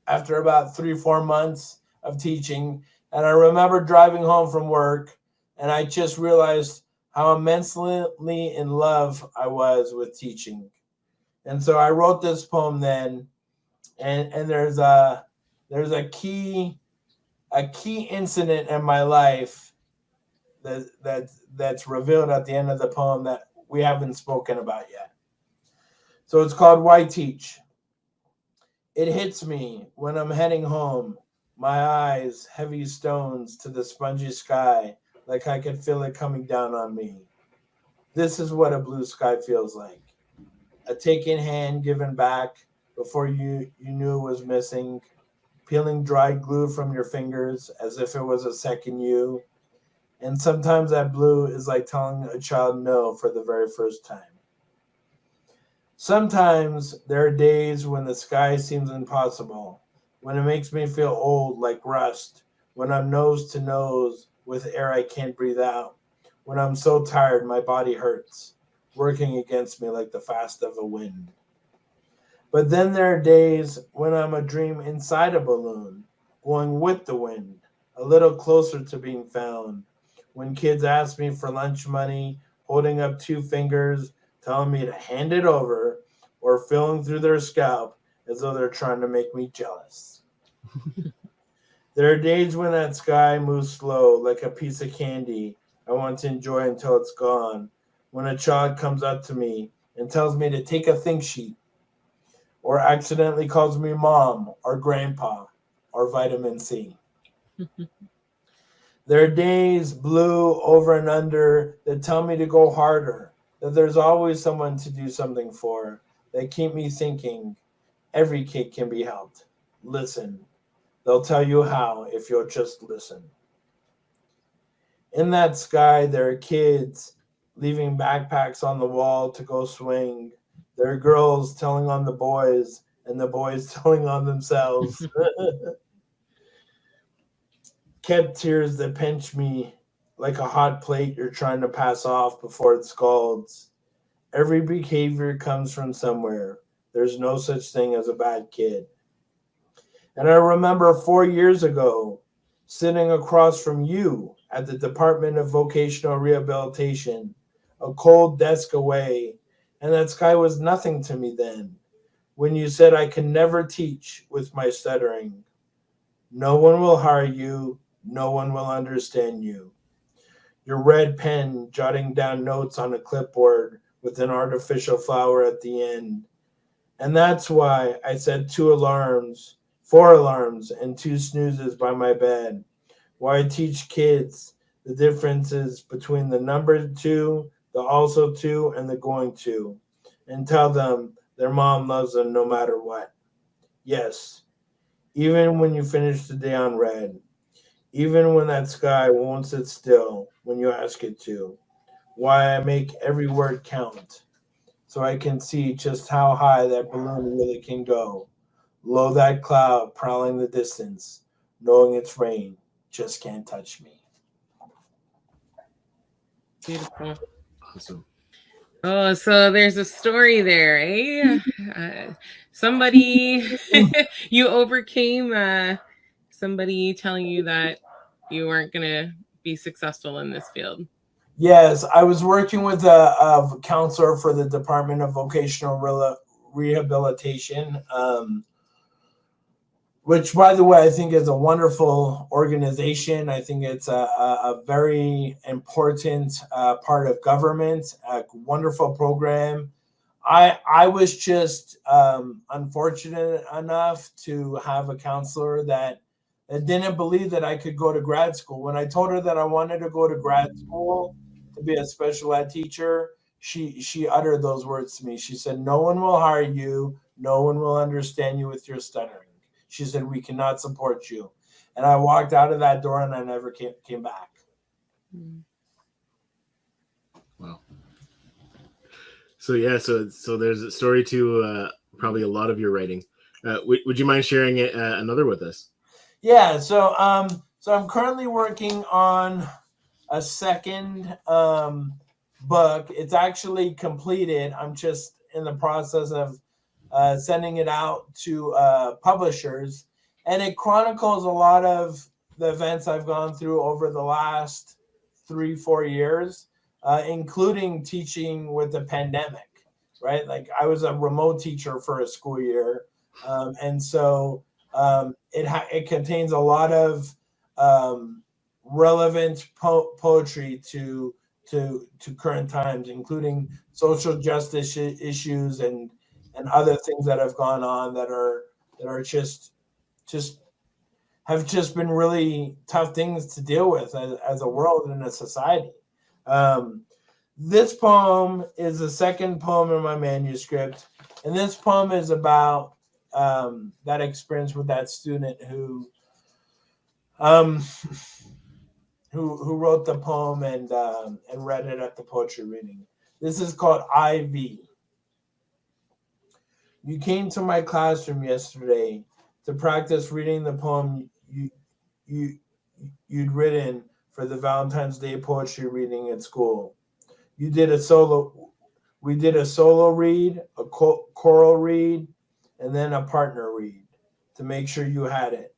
after about 3-4 months of teaching. And I remember driving home from work, and I just realized how immensely in love I was with teaching. And so I wrote this poem then, and there's a key incident in my life that's revealed at the end of the poem that we haven't spoken about yet. So it's called Why Teach? It hits me when I'm heading home, my eyes heavy stones to the spongy sky, like I could feel it coming down on me. This is what a blue sky feels like. A taken hand given back before you knew it was missing, peeling dry glue from your fingers as if it was a second you. And sometimes that blue is like telling a child no for the very first time. Sometimes there are days when the sky seems impossible, when it makes me feel old like rust, when I'm nose to nose with air I can't breathe out, when I'm so tired my body hurts, working against me like the fast of a wind. But then there are days when I'm a dream inside a balloon, going with the wind, a little closer to being found. When kids ask me for lunch money, holding up 2 fingers, telling me to hand it over, or feeling through their scalp as though they're trying to make me jealous. There are days when that sky moves slow, like a piece of candy I want to enjoy until it's gone, when a child comes up to me and tells me to take a think sheet, or accidentally calls me mom or grandpa or vitamin C. There are days, blue over and under, that tell me to go harder, that there's always someone to do something for, that keep me thinking every kid can be helped. Listen. They'll tell you how if you'll just listen. In that sky, there are kids leaving backpacks on the wall to go swing. There are girls telling on the boys, and the boys telling on themselves. Kept tears that pinch me like a hot plate you're trying to pass off before it scalds. Every behavior comes from somewhere. There's no such thing as a bad kid. And I remember 4 years ago, sitting across from you at the Department of Vocational Rehabilitation, a cold desk away, and that sky was nothing to me then, when you said I could never teach with my stuttering. No one will hire you, no one will understand you. Your red pen jotting down notes on a clipboard with an artificial flower at the end. And that's why I set 4 alarms, and 2 snoozes by my bed. Why I teach kids the differences between the number 2, the also 2, and the going to, and tell them their mom loves them no matter what. Yes, even when you finish the day on red, even when that sky won't sit still when you ask it to. Why I make every word count, so I can see just how high that balloon really can go. Lo, that cloud prowling the distance, knowing it's rain, just can't touch me. Beautiful. Awesome. Oh, so there's a story there, eh? Somebody, you overcame somebody telling you that you weren't going to be successful in this field. Yes, I was working with a counselor for the Department of Vocational Rehabilitation, which, by the way, I think is a wonderful organization. I think it's a very important part of government, a wonderful program. I was just unfortunate enough to have a counselor that didn't believe that I could go to grad school. When I told her that I wanted to go to grad school to be a special ed teacher, she uttered those words to me. She said, "No one will hire you. No one will understand you with your stuttering." She said, "We cannot support you." And I walked out of that door and I never came back. Wow. So yeah, so there's a story to probably a lot of your writing. Would you mind sharing another with us? Yeah. So I'm currently working on a second book. It's actually completed. I'm just in the process of sending it out to publishers, and it chronicles a lot of the events I've gone through over the last 3-4 years, including teaching with the pandemic, right? Like I was a remote teacher for a school year, and so it contains a lot of relevant poetry to current times, including social justice issues and other things that have gone on that are just have just been really tough things to deal with as a world and a society. This poem is the second poem in my manuscript, and this poem is about that experience with that student who wrote the poem and read it at the poetry reading. This is called IV. You came to my classroom yesterday to practice reading the poem you'd written for the Valentine's Day poetry reading at school. We did a solo read, a choral read, and then a partner read to make sure you had it.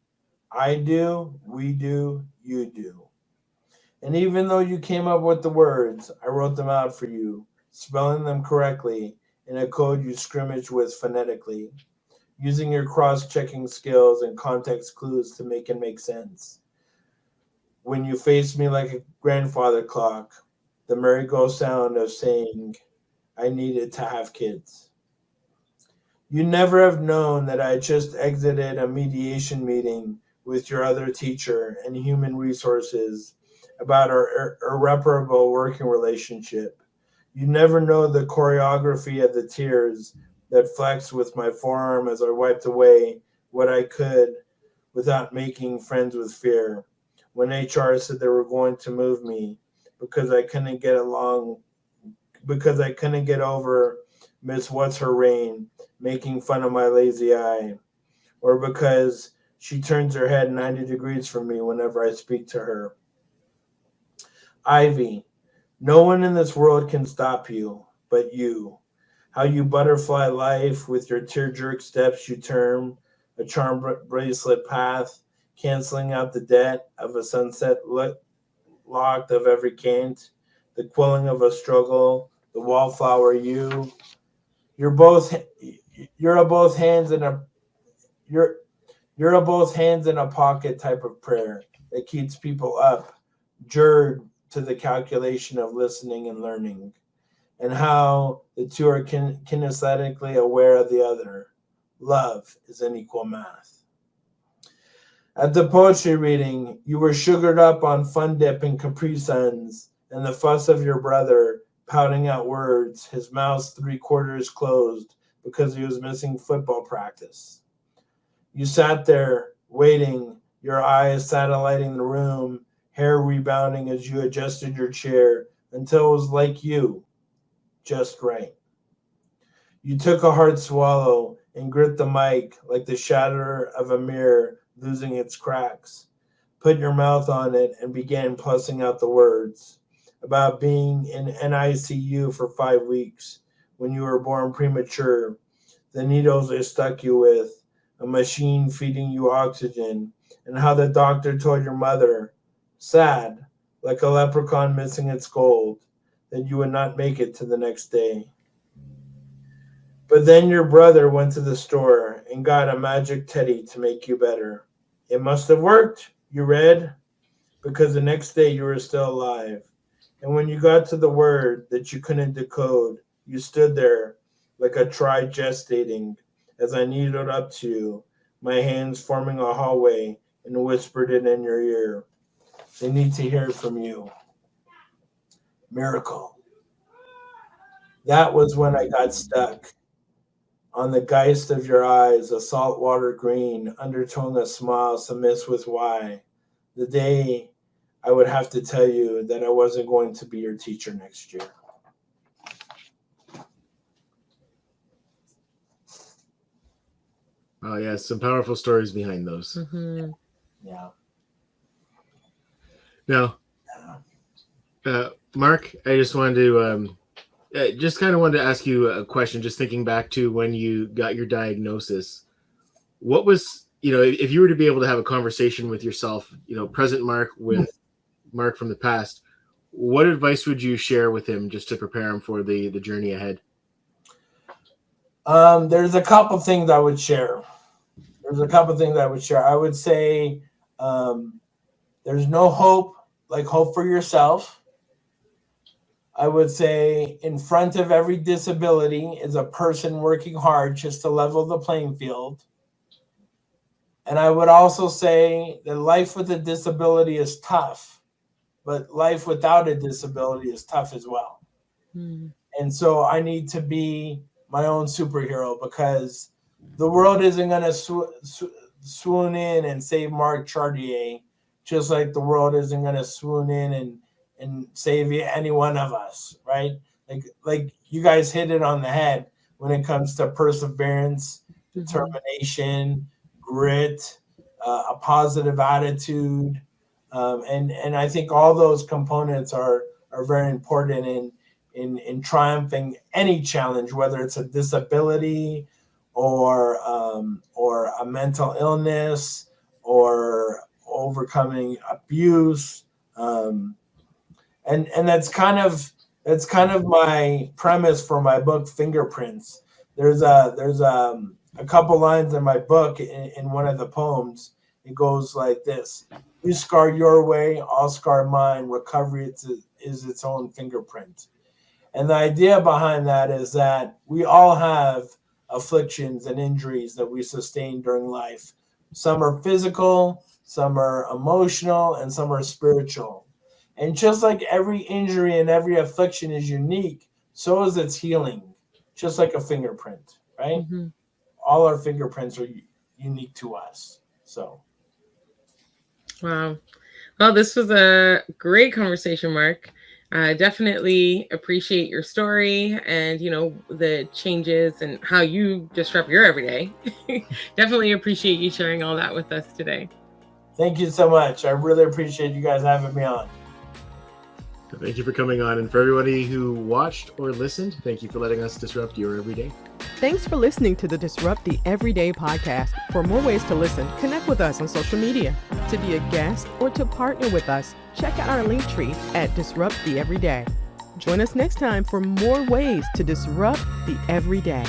I do, we do, you do. And even though you came up with the words, I wrote them out for you, spelling them correctly in a code you scrimmaged with phonetically, using your cross-checking skills and context clues to make it make sense. When you faced me like a grandfather clock, the merry-go sound of saying, I needed to have kids. You never have known that I just exited a mediation meeting with your other teacher and human resources about our irreparable working relationship. You never know the choreography of the tears that flexed with my forearm as I wiped away what I could without making friends with fear. When HR said they were going to move me because I couldn't get over Miss What's Her Rain making fun of my lazy eye, or because she turns her head 90 degrees from me whenever I speak to her. Ivy, no one in this world can stop you but you. How you butterfly life with your tear-jerk steps you turn, a charm bracelet path, canceling out the debt of a sunset locked of every cant, the quelling of a struggle, the wallflower you. You're a both hands in a pocket type of prayer that keeps people up, jured to the calculation of listening and learning, and how the two are kinesthetically aware of the other. Love is an equal math. At the poetry reading, you were sugared up on Fun Dip and Capri Suns, and the fuss of your brother pouting out words, his mouth 3/4 closed because he was missing football practice. You sat there waiting, your eyes satelliting the room, hair rebounding as you adjusted your chair until it was like you, just right. You took a hard swallow and grip the mic like the shatter of a mirror losing its cracks. Put your mouth on it and begin plussing out the words about being in NICU for 5 weeks when you were born premature, the needles they stuck you with, a machine feeding you oxygen, and how the doctor told your mother, sad, like a leprechaun missing its gold, that you would not make it to the next day. But then your brother went to the store and got a magic teddy to make you better. It must have worked, you read, because the next day you were still alive. And when you got to the word that you couldn't decode, you stood there like a tribe gestating as I needled up to you, my hands forming a hallway, and whispered it in your ear. They need to hear it from you. Miracle. That was when I got stuck. On the geist of your eyes, a saltwater green, undertone a smile submits with why. The day I would have to tell you that I wasn't going to be your teacher next year. Oh, yeah, some powerful stories behind those. Mm-hmm. Yeah. Now, Mark, I just wanted to wanted to ask you a question, just thinking back to when you got your diagnosis. What was, if you were to be able to have a conversation with yourself, present Mark with Mark from the past, what advice would you share with him just to prepare him for the journey ahead? There's a couple things I would share. I would say there's no hope like hope for yourself. I would say in front of every disability is a person working hard just to level the playing field. And I would also say that life with a disability is tough, but life without a disability is tough as well. Mm. And so I need to be my own superhero because the world isn't going to swoon in and save Mark Chartier, just like the world isn't going to swoon in and save any one of us, right? Like you guys hit it on the head when it comes to perseverance, determination, grit, a positive attitude. And I think all those components are very important in triumphing any challenge, whether it's a disability or a mental illness or overcoming abuse. And that's kind of my premise for my book, Fingerprints. There's a couple lines in my book in one of the poems. It goes like this: "You scar your way, I'll scar mine. Recovery is its own fingerprint." And the idea behind that is that we all have afflictions and injuries that we sustain during life. Some are physical, some are emotional, and some are spiritual. And just like every injury and every affliction is unique, so is its healing, just like a fingerprint, right? Mm-hmm. All our fingerprints are unique to us. So. Wow. Well, this was a great conversation, Mark. I definitely appreciate your story and, the changes and how you disrupt your everyday. Definitely appreciate you sharing all that with us today. Thank you so much. I really appreciate you guys having me on. Thank you for coming on. And for everybody who watched or listened, thank you for letting us disrupt your everyday. Thanks for listening to the Disrupt the Everyday podcast. For more ways to listen, connect with us on social media. To be a guest or to partner with us, check out our link tree at Disrupt the Everyday. Join us next time for more ways to disrupt the everyday.